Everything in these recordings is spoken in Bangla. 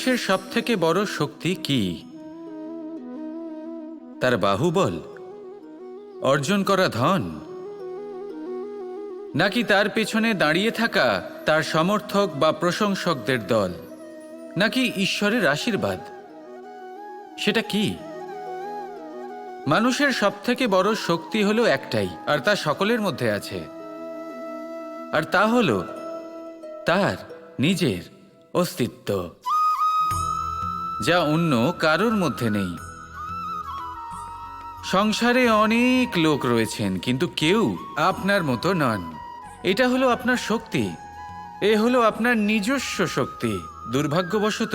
মানুষের সবথেকে বড় শক্তি কি? তার বাহুবল, অর্জন করা ধন, নাকি তার পেছনে দাঁড়িয়ে থাকা তার সমর্থক বা প্রশংসকদের দল, নাকি ঈশ্বরের আশীর্বাদ? সেটা কি? মানুষের সবথেকে বড় শক্তি হলো একটাই, আর তা সকলের মধ্যে আছে, আর তা হলো তার নিজের অস্তিত্ব, যা অন্য কারোর মধ্যে নেই। সংসারে অনেক লোক রয়েছেন, কিন্তু কেউ আপনার মতো নন। এটা হলো আপনার শক্তি, এ হলো আপনার নিজস্ব শক্তি। দুর্ভাগ্যবশত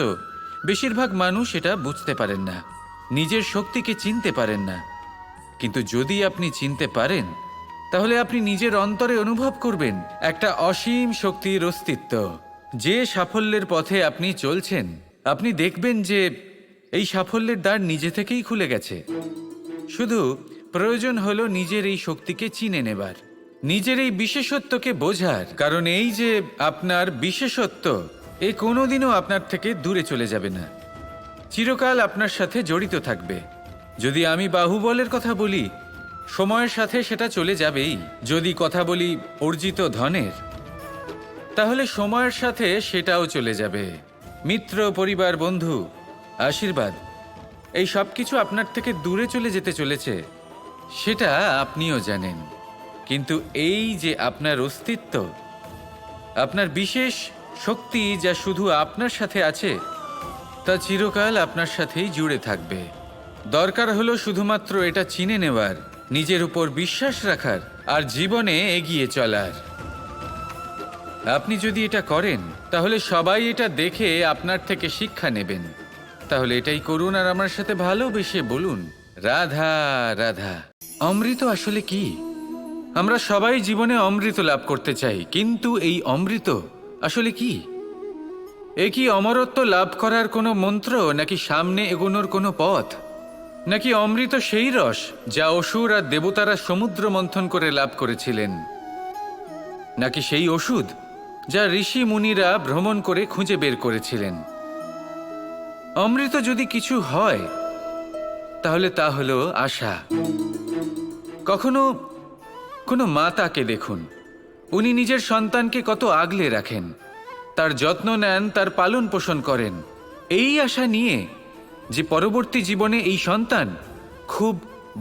বেশিরভাগ মানুষ এটা বুঝতে পারেন না, নিজের শক্তিকে চিনতে পারেন না। কিন্তু যদি আপনি চিনতে পারেন, তাহলে আপনি নিজের অন্তরে অনুভব করবেন একটা অসীম শক্তির অস্তিত্ব। যে সাফল্যের পথে আপনি চলছেন, আপনি দেখবেন যে এই সাফল্যের দ্বার নিজে থেকেই খুলে গেছে। শুধু প্রয়োজন হলো নিজের এই শক্তিকে চিনে নেবার, নিজের এই বিশেষত্বকে বোঝার। কারণ এই যে আপনার বিশেষত্ব, এ কোনোদিনও আপনার থেকে দূরে চলে যাবে না, চিরকাল আপনার সাথে জড়িত থাকবে। যদি আমি বাহুবলের কথা বলি, সময়ের সাথে সেটা চলে যাবেই। যদি কথা বলি অর্জিত ধনের, তাহলে সময়ের সাথে সেটাও চলে যাবে। মিত্র, পরিবার, বন্ধু, আশীর্বাদ, এই সব কিছু আপনার থেকে দূরে চলে যেতে চলেছে, সেটা আপনিও জানেন। কিন্তু এই যে আপনার অস্তিত্ব, আপনার বিশেষ শক্তি যা শুধু আপনার সাথে আছে, তা চিরকাল আপনার সাথেই জুড়ে থাকবে। দরকার হলো শুধুমাত্র এটা চিনে নেওয়ার, নিজের উপর বিশ্বাস রাখার, আর জীবনে এগিয়ে চলার। আপনি যদি এটা করেন, তাহলে সবাই এটা দেখে আপনার থেকে শিক্ষা নেবেন। তাহলে এটাই করুন আর আমার সাথে ভালোবেসে বলুন, রাধা রাধা। অমৃত আসলে কি? আমরা সবাই জীবনে অমৃত লাভ করতে চাই, কিন্তু এই অমৃত আসলে কি? এ কি অমরত্ব লাভ করার কোনো মন্ত্র, নাকি সামনে এগোনোর কোনো পথ? নাকি অমৃত সেই রস যা অসুর আর দেবতারা সমুদ্র মন্থন করে লাভ করেছিলেন? নাকি সেই ওষুধ যা ঋষি মুনিরা ভ্রমণ করে খুঁজে বের করেছিলেন? অমৃত যদি কিছু হয়, তাহলে তা হলো আশা। কখনো কোনো মাতাকে দেখুন, উনি নিজের সন্তানকে কত আগলে রাখেন, তার যত্ন নেন, তার পালন পোষণ করেন, এই আশা নিয়ে যে পরবর্তী জীবনে এই সন্তান খুব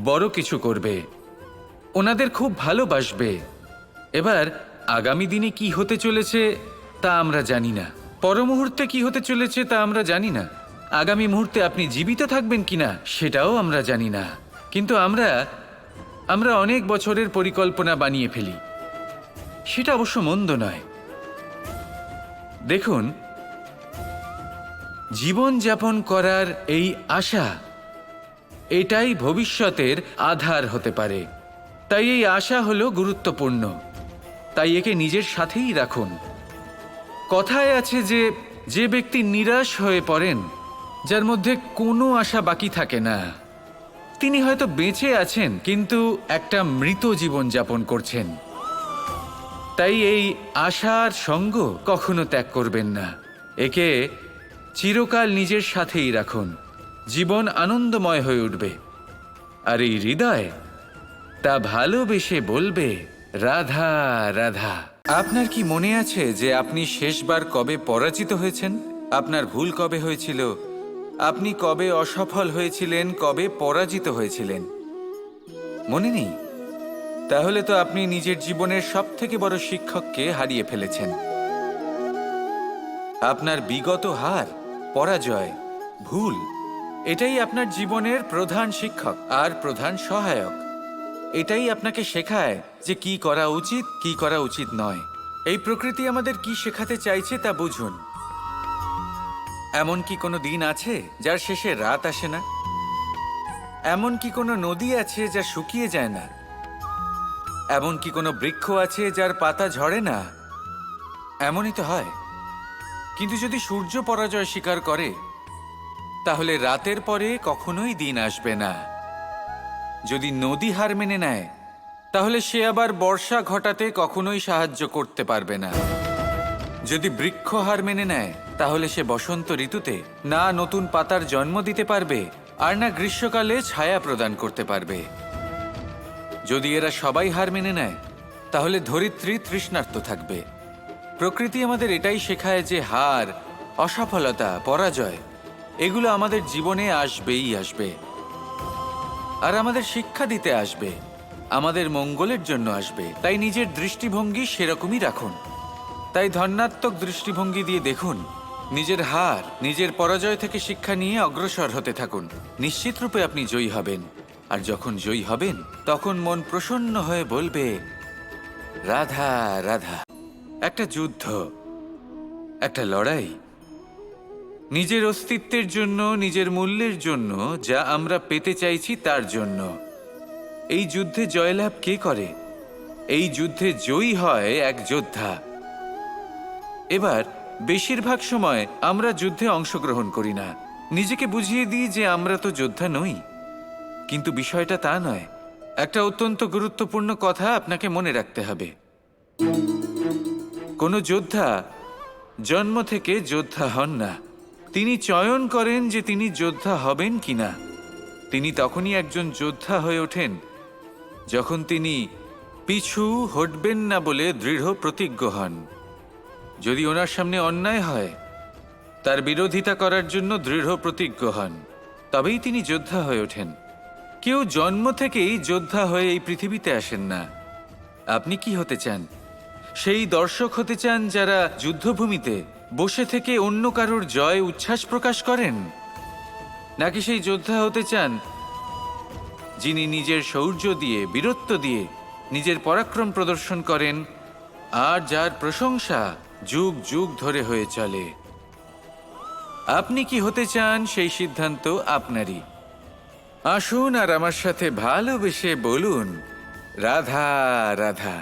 বড় কিছু করবে, ওনাদের খুব ভালোবাসবে। এবার আগামী দিনে কি হতে চলেছে তা আমরা জানি না, পর মুহূর্তে কি হতে চলেছে তা আমরা জানি না, আগামী মুহূর্তে আপনি জীবিত থাকবেন কিনা সেটাও আমরা জানি না। কিন্তু আমরা অনেক বছরের পরিকল্পনা বানিয়ে ফেলি, সেটা অবশ্য মন্দ নয়। দেখুন, জীবন যাপন করার এই আশা, এটাই ভবিষ্যতের আধার হতে পারে। তাই এই আশা হলো গুরুত্বপূর্ণ, তাই একে নিজের সাথেই রাখুন। কথায় আছে যে যে ব্যক্তি নিরাশ হয়ে পড়েন, যার মধ্যে কোনো আশা বাকি থাকে না, তিনি হয়তো বেঁচে আছেন কিন্তু একটা মৃত জীবন যাপন করছেন। তাই এই আশার সঙ্গ কখনো ত্যাগ করবেন না, একে চিরকাল নিজের সাথেই রাখুন। জীবন আনন্দময় হয়ে উঠবে, আর এই হৃদয় তা ভালোবেসে বলবে, রাধা রাধা। আপনার কি মনে আছে যে আপনি শেষবার কবে পরাজিত হয়েছেন? আপনার ভুল কবে হয়েছিল? আপনি কবে অসফল হয়েছিলেন, কবে পরাজিত হয়েছিলেন? মনে নেই? তাহলে তো আপনি নিজের জীবনের সবথেকে বড় শিক্ষককে হারিয়ে ফেলেছেন। আপনার বিগত হার, পরাজয়, ভুল, এটাই আপনার জীবনের প্রধান শিক্ষক আর প্রধান সহায়ক। এটাই আপনাকে শেখায় যে কি করা উচিত, কি করা উচিত নয়। এই প্রকৃতি আমাদের কি শেখাতে চাইছে তা বুঝুন। এমন কি কোনো দিন আছে যার শেষে রাত আসে না? এমন কি কোনো নদী আছে যা শুকিয়ে যায় না? এমন কি কোনো বৃক্ষ আছে যার পাতা ঝরে না? এমনই তো হয়। কিন্তু যদি সূর্য পরাজয় স্বীকার করে, তাহলে রাতের পরে কখনোই দিন আসবে না। যদি নদী হার মেনে নেয়, তাহলে সে আবার বর্ষা ঘটাতে কখনোই সাহায্য করতে পারবে না। যদি বৃক্ষ হার মেনে নেয় তাহলে সে বসন্ত ঋতুতে না নতুন পাতার জন্ম দিতে পারবে আর না গ্রীষ্মকালে ছায়া প্রদান করতে পারবে। যদি এরা সবাই হার মেনে নেয় তাহলে ধরিত্রী তৃষ্ণার্ত থাকবে। প্রকৃতি আমাদের এটাই শেখায় যে হার, অসফলতা, পরাজয় এগুলো আমাদের জীবনে আসবেই আসবে, আর আমাদের শিক্ষা দিতে আসবে, আমাদের মঙ্গলের জন্য আসবে। তাই নিজের দৃষ্টিভঙ্গি সেরকমই রাখুন। তাই ধনাত্মক দৃষ্টিভঙ্গি দিয়ে দেখুন, নিজের হার, নিজের পরাজয় থেকে শিক্ষা নিয়ে অগ্রসর হতে থাকুন। নিশ্চিত রূপে আপনি জয়ী হবেন। আর যখন জয়ী হবেন তখন মন প্রসন্ন হয়ে বলবে, রাধা রাধা। একটা যুদ্ধ, একটা লড়াই, নিজের অস্তিত্বের জন্য, নিজের মূল্যের জন্য, যা আমরা পেতে চাইছি তার জন্য। এই যুদ্ধে জয়লাভ কে করে? এই যুদ্ধে জয়ী হয় এক যোদ্ধা। এবার বেশিরভাগ সময় আমরা যুদ্ধে অংশগ্রহণ করি না, নিজেকে বুঝিয়ে দিই যে আমরা তো যোদ্ধা নই। কিন্তু বিষয়টা তা নয়। একটা অত্যন্ত গুরুত্বপূর্ণ কথা আপনাকে মনে রাখতে হবে। কোনো যোদ্ধা জন্ম থেকে যোদ্ধা হন না। তিনি চয়ন করেন যে তিনি যোদ্ধা হবেন কিনা। তিনি তখনই একজন যোদ্ধা হয়ে ওঠেন যখন তিনি পিছু হটবেন না বলে দৃঢ় প্রতিজ্ঞ হন। যদি ওনার সামনে অন্যায় হয়, তার বিরোধিতা করার জন্য দৃঢ় প্রতিজ্ঞ হন, তবেই তিনি যোদ্ধা হয়ে ওঠেন। কেউ জন্ম থেকেই যোদ্ধা হয়ে এই পৃথিবীতে আসেন না। আপনি কি হতে চান? সেই দর্শক হতে চান যারা যুদ্ধভূমিতে বসে থেকে অন্য কারোর জয় উচ্ছ্বাস প্রকাশ করেন, নাকি সেই যোদ্ধা হতে চান যিনি নিজের শৌর্য দিয়ে, বীরত্ব দিয়ে নিজের পরাক্রম প্রদর্শন করেন আর যার প্রশংসা যুগ যুগ ধরে হয়ে চলে? আপনি কি হতে চান সেই সিদ্ধান্ত আপনারই। আসুন আর আমার সাথে ভালোবেসে বলুন, রাধা রাধা।